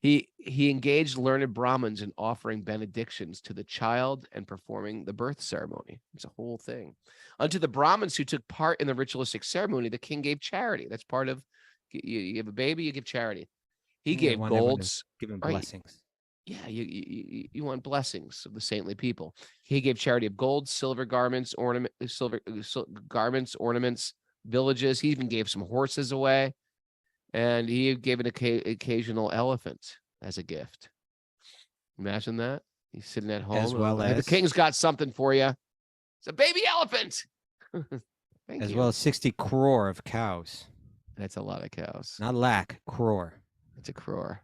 He engaged learned Brahmins in offering benedictions to the child and performing the birth ceremony. It's a whole thing. Unto the Brahmins who took part in the ritualistic ceremony, the king gave charity. That's part of, you have a baby, you give charity. He gave golds. Give him right. blessings. Yeah, you want blessings of the saintly people. He gave charity of gold, silver garments, ornaments, villages. He even gave some horses away. And he gave an occasional elephant as a gift. Imagine that. He's sitting at home. As well hey, as the king's got something for you. It's a baby elephant. Thank as you. well as 60 crore of cows. That's a lot of cows. Not lakh, crore. It's a crore.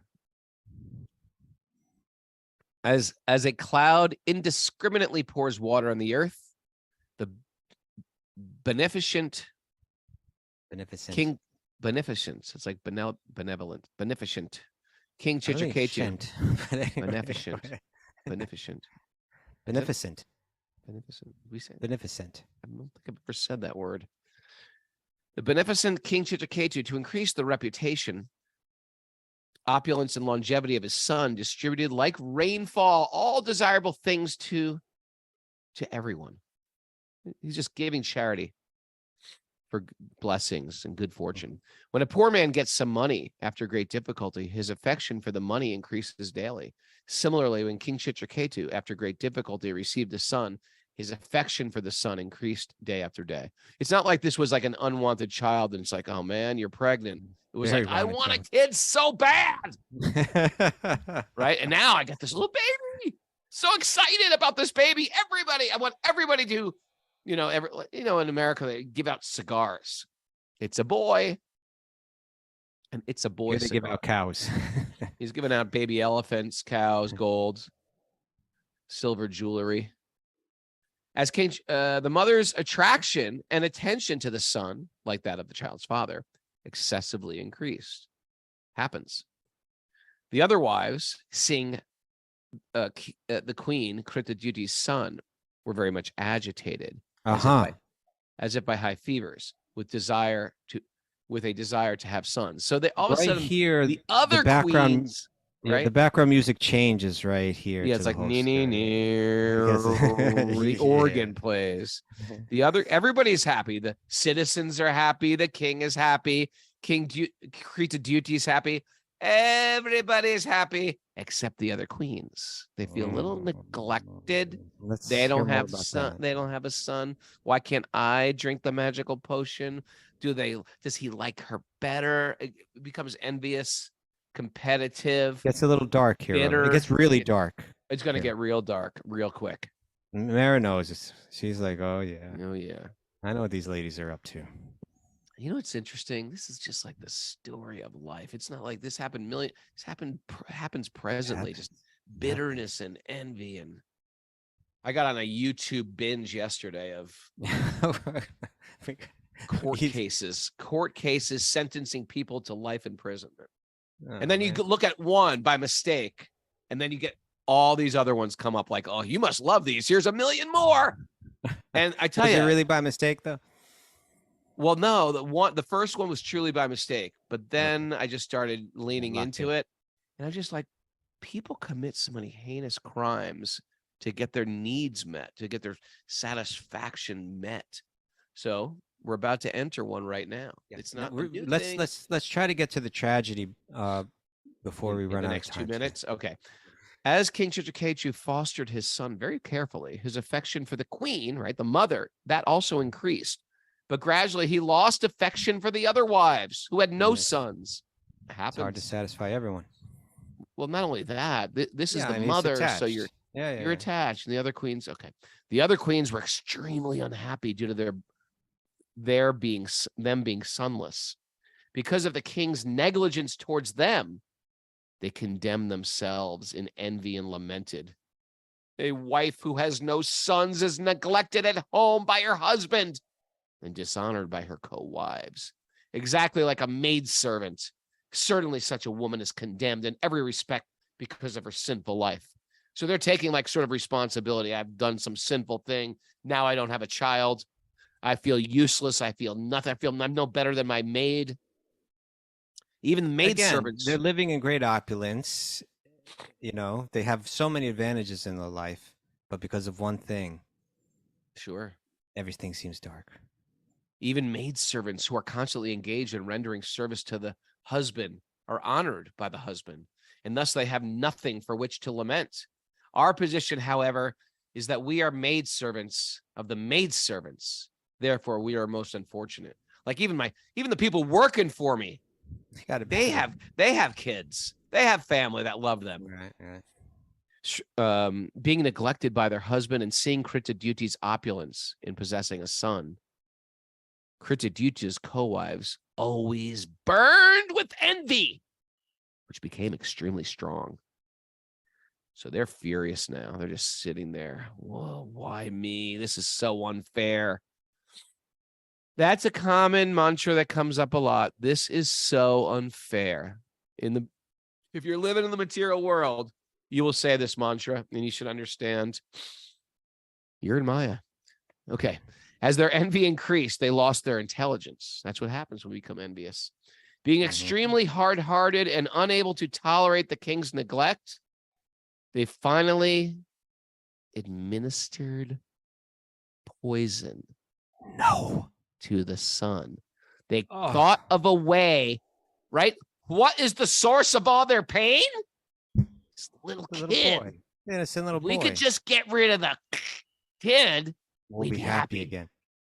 As a cloud indiscriminately pours water on the earth, the beneficent king. Beneficence. It's like benevolent. Beneficent. King Chitraketu. Beneficent. Beneficent. Beneficent. Beneficent. We say Beneficent. I don't think I've ever said that word. The beneficent King Citraketu, to increase the reputation, opulence, and longevity of his son, distributed like rainfall all desirable things to everyone. He's just giving charity for blessings and good fortune. When a poor man gets some money after great difficulty, his affection for the money increases daily. Similarly, when King Citraketu, after great difficulty, received a son, his affection for the son increased day after day. It's not like this was like an unwanted child and it's like, oh man, you're pregnant. It was Very like, I wanted want a child. kid so bad. Right? And now I got this little baby. So excited about this baby. I want everybody to, in America, they give out cigars. It's a boy. And it's a boy. Here they give out cows. He's giving out baby elephants, cows, gold, silver jewelry. As King, the mother's attraction and attention to the son, like that of the child's father, excessively increased. Happens. The other wives, seeing the queen, Kritaduti's son, were very much agitated, as if by high fevers, with a desire to have sons. So they all of a sudden here, the other background, queens, right? The background music changes right here. Yeah, it's like the Yeah. organ plays. Everybody's happy. The citizens are happy. The king is happy. King Krita Duty is happy. Everybody's happy except the other queens. They feel a little neglected. Let's They hear don't more have about son. that. They don't have a son. Why can't I drink the magical potion? Does he like her better? It becomes envious, competitive, Gets a little dark here. bitter. It gets really dark. It's going to here. get real dark real quick. Mara knows this. She's like, oh yeah, Oh yeah. I know what these ladies are up to. You know what's interesting? This is just like the story of life. It's not like this happened happens presently. happens. Just bitterness and envy. And I got on a YouTube binge yesterday of court cases sentencing people to life imprisonment. And then you look at one by mistake, and then you get all these other ones come up like, oh, you must love these. Here's a million more. And I tell you, was it really by mistake though? Well, no, the first one was truly by mistake, but then I just started leaning into it, and I'm just like, people commit so many heinous crimes to get their needs met, to get their satisfaction met. So we're about to enter one right now. Yeah. It's not. Let's try to get to the tragedy before we run the out next of time. 2 minutes. Okay. As King Citraketu fostered his son very carefully, his affection for the queen, right, the mother, that also increased. But gradually he lost affection for the other wives who had no sons. It happens. It's hard to satisfy everyone. Well, not only that, this is the I mean, mother, so you're you're attached. And the other queens, okay. The other queens were extremely unhappy due to them being sonless. Because of the king's negligence towards them, they condemned themselves in envy and lamented. A wife who has no sons is neglected at home by her husband and dishonored by her co-wives. Exactly like a maidservant. Certainly such a woman is condemned in every respect because of her sinful life. So they're taking like sort of responsibility. I've done some sinful thing. Now I don't have a child. I feel useless. I feel nothing. I feel I'm no better than my maid. Even maidservants. They're living in great opulence. You know, they have so many advantages in their life, but because of one thing, sure, everything seems dark. Even maidservants who are constantly engaged in rendering service to the husband are honored by the husband, and thus they have nothing for which to lament. Our position, however, is that we are maidservants of the maidservants. Therefore, we are most unfortunate. Like even the people working for me, they have kids, they have family that love them. Right. Being neglected by their husband and seeing Critiduti's opulence in possessing a son, Critiduti's co-wives always burned with envy, which became extremely strong. So they're furious now. They're just sitting there. Whoa, why me? This is so unfair. That's a common mantra that comes up a lot. This is so unfair. If you're living in the material world, you will say this mantra, and you should understand you're in Maya. Okay. As their envy increased, they lost their intelligence. That's what happens when we become envious. Being extremely hard-hearted and unable to tolerate the king's neglect, they finally administered poison to the son. They thought of a way, right? What is the source of all their pain? This little kid. Boy. Innocent little boy. We could just get rid of the kid. We'll be happy again.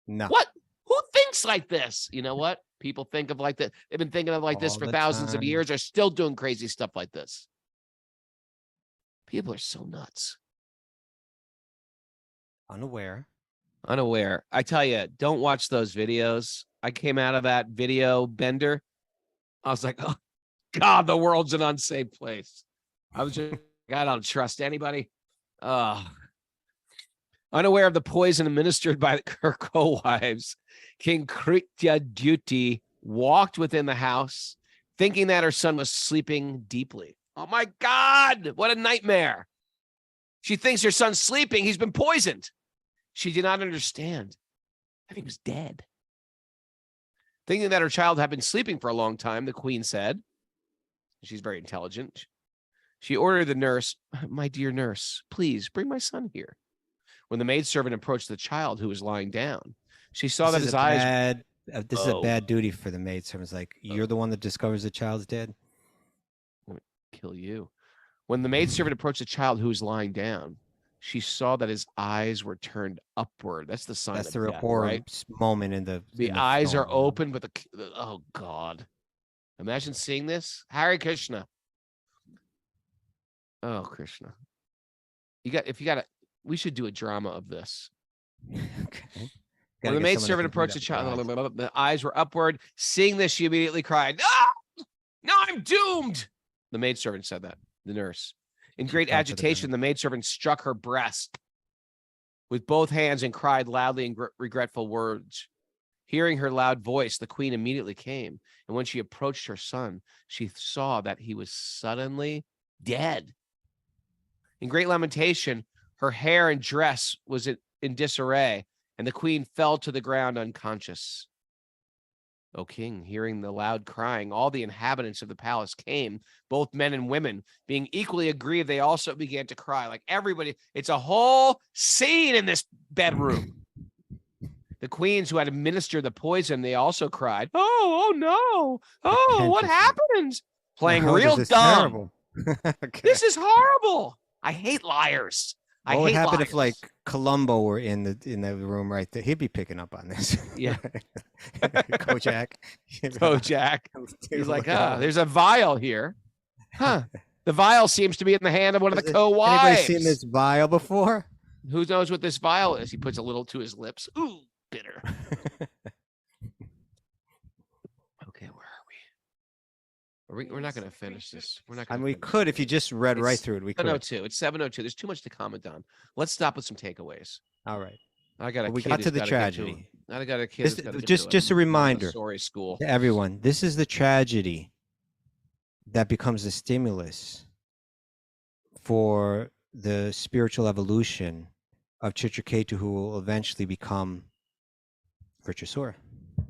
No. What? Who thinks like this? You know what? People think of like that. They've been thinking of like this for thousands of years. They're still doing crazy stuff like this. People are so nuts. Unaware. I tell you, don't watch those videos. I came out of that video bender. I was like, oh, God, the world's an unsafe place. I was just, I don't trust anybody. Unaware of the poison administered by her co-wives, King Citraketu walked within the house, thinking that her son was sleeping deeply. Oh my God, what a nightmare. She thinks her son's sleeping. He's been poisoned. She did not understand that he was dead. Thinking that her child had been sleeping for a long time, the queen said, she's very intelligent. She ordered the nurse, my dear nurse, please bring my son here. When the maidservant approached the child who was lying down, she saw that his eyes... This is a bad duty for the maidservant. Like, you're the one that discovers the child's dead? Kill you. When the maidservant approached the child who was lying down, she saw that his eyes were turned upward. That's the sign That's of the death, horror right? moment in the Eyes film, are open, but oh God. Imagine seeing this. Hare Krishna. Oh, Krishna. We should do a drama of this. Okay. When the maidservant approached the child, the eyes were upward. Seeing this, she immediately cried, "No! No, I'm doomed!" The maidservant said that, the nurse. In great agitation, the maidservant struck her breast with both hands and cried loudly in regretful words. Hearing her loud voice, the queen immediately came. And when she approached her son, she saw that he was suddenly dead. In great lamentation, her hair and dress was in disarray, and the queen fell to the ground unconscious. O king, hearing the loud crying, all the inhabitants of the palace came, both men and women. Being equally aggrieved, they also began to cry. Like everybody, it's a whole scene in this bedroom. The queens who had administered the poison, they also cried, "Oh no! Oh, what happened?" Playing real dumb. Terrible. Okay. This is horrible. I hate liars. What would happen if like Columbo were in the room right there? He'd be picking up on this. Yeah. Kojak. Kojak. He's like, there's a vial here. Huh. The vial seems to be in the hand of one of the co-wives. Anybody seen this vial before? Who knows what this vial is? He puts a little to his lips. Ooh, bitter. Okay, where are we? We're not going to finish this. We're not. I mean, we could if you just read right through it. We could. 7:02. It's 7:02. There's too much to comment on. Let's stop with some takeaways. All right. I got a. We got to the tragedy. I got a kid. Just a reminder. Sorry, school. To everyone, this is the tragedy that becomes the stimulus for the spiritual evolution of Citraketu, who will eventually become Virtuosura.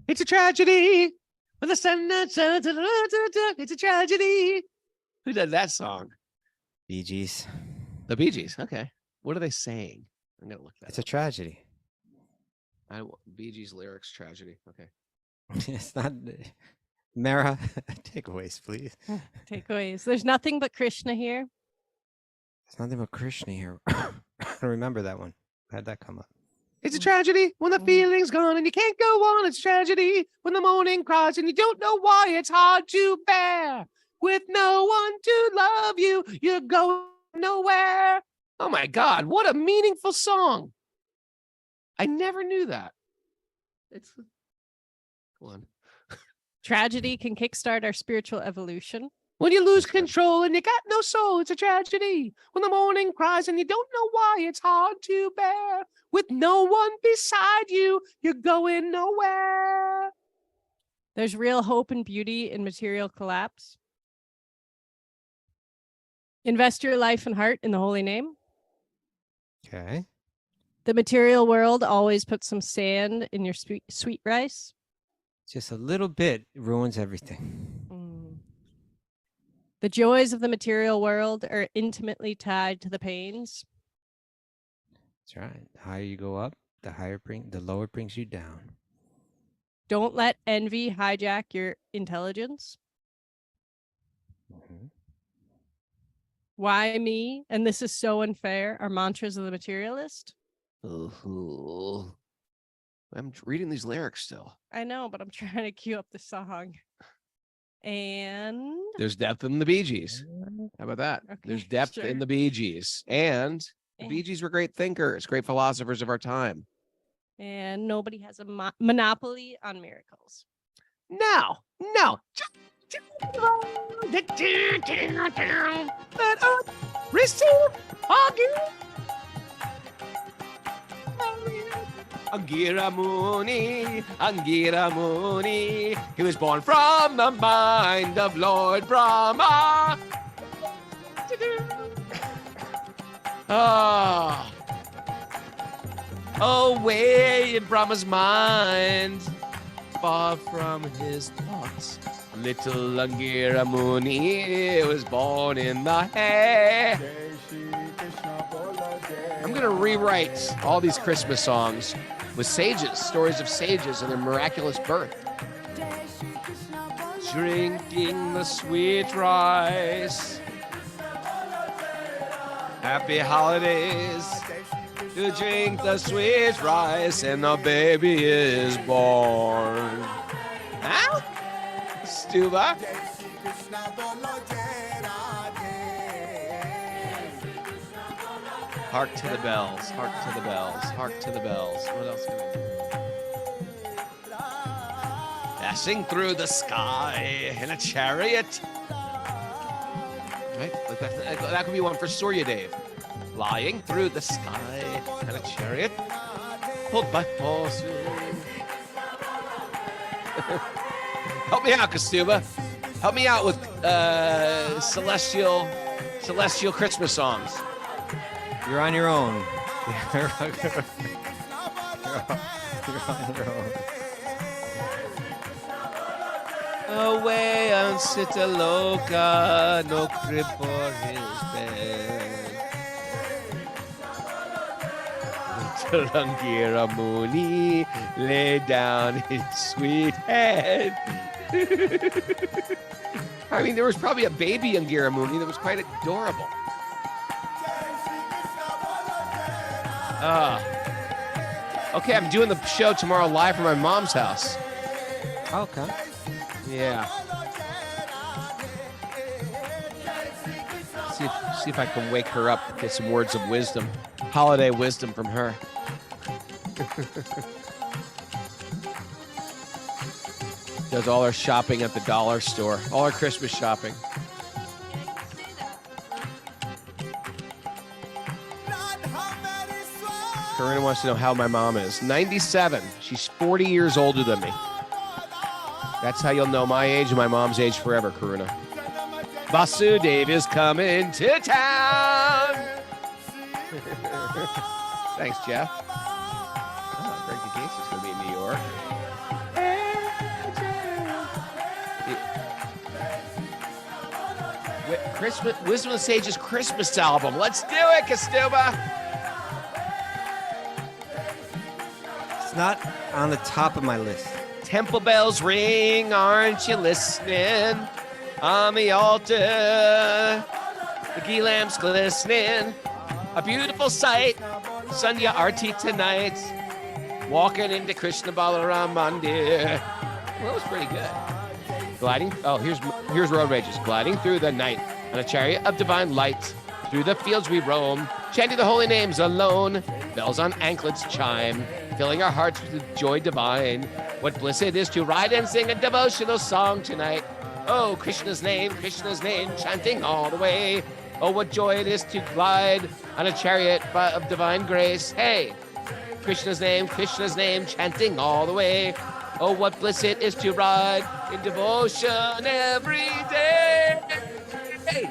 It's a tragedy. When the sun, it's a tragedy. Who does that song? Bee Gees. The Bee Gees. Okay. What are they saying? I'm gonna look that. It's a tragedy. Bee Gees lyrics tragedy. Okay. It's not. Mara, takeaways, please. Takeaways. There's nothing but Krishna here. There's nothing but Krishna here. I don't remember that one. How'd that come up? It's a tragedy when the feeling's gone and you can't go on. It's tragedy when the morning cries and you don't know why. It's hard to bear. With no one to love you, you're going nowhere. Oh my God, what a meaningful song. I never knew that. Go on. Tragedy can kickstart our spiritual evolution. When you lose control and you got no soul, it's a tragedy. When the morning cries and you don't know why, it's hard to bear. With no one beside you, you're going nowhere. There's real hope and beauty in material collapse. Invest your life and heart in the holy name. Okay. The material world always puts some sand in your sweet rice. Just a little bit ruins everything. The joys of the material world are intimately tied to the pains. That's right. The higher you go up, the lower it brings you down. Don't let envy hijack your intelligence. Mm-hmm. Why me? And this is so unfair are mantras of the materialist. Ooh. I'm reading these lyrics still. I know, but I'm trying to cue up the song. And there's depth in the Bee Gees. How about that? Okay, there's depth in the Bee Gees. And the Bee Gees were great thinkers, great philosophers of our time. And nobody has a monopoly on miracles. No. Let us receive our gift. Angira Muni. He was born from the mind of Lord Brahma. Away in Brahma's mind, far from his thoughts. Little Angira Muni was born in the hay. I'm going to rewrite all these Christmas songs with sages, stories of sages and their miraculous birth. Drinking the sweet rice, Happy holidays. To drink the sweet rice and the baby is born. Huh? Stuba? Hark to the bells, hark to the bells, hark to the bells. What else can we do? Dashing through the sky in a chariot. Right? Like that could be one for Surya Dave. Flying through the sky in a chariot pulled by horses. Help me out, Kastuba. Help me out with celestial Christmas songs. You're on your own. You're on your own. Away on Citraketu, no crib for his bed. Little Angira Mooney lay down his sweet head. I mean, there was probably a baby Angira Mooney that was quite adorable. Okay, I'm doing the show tomorrow live from my mom's house. Okay. Yeah. See if I can wake her up, get some words of wisdom, holiday wisdom from her. Does all her shopping at the dollar store, all her Christmas shopping. Karina wants to know how my mom is. 97. She's 40 years older than me. That's how you'll know my age and my mom's age forever, Karuna. Vasudev is coming to town. Thanks, Jeff. Oh, Greg DeGates is going to be in New York. Christmas, Wisdom of the Sage's Christmas album. Let's do it, Kastuba. It's not on the top of my list. Temple bells ring, aren't you listening? On the altar, the ghee lamps glistening. A beautiful sight, Sandhya Arti tonight. Walking into Krishna Balaram Mandir. Well, that was pretty good. Gliding, here's Road Rages. Gliding through the night on a chariot of divine light. Through the fields we roam, chanting the holy names alone. Bells on anklets chime, filling our hearts with joy divine. What bliss it is to ride and sing a devotional song tonight. Oh, Krishna's name, chanting all the way. Oh, what joy it is to glide on a chariot of divine grace. Hey, Krishna's name, chanting all the way. Oh, what bliss it is to ride in devotion every day. Hey.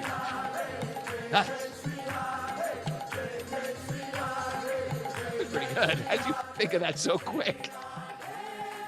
Pretty good. How'd you think of that so quick?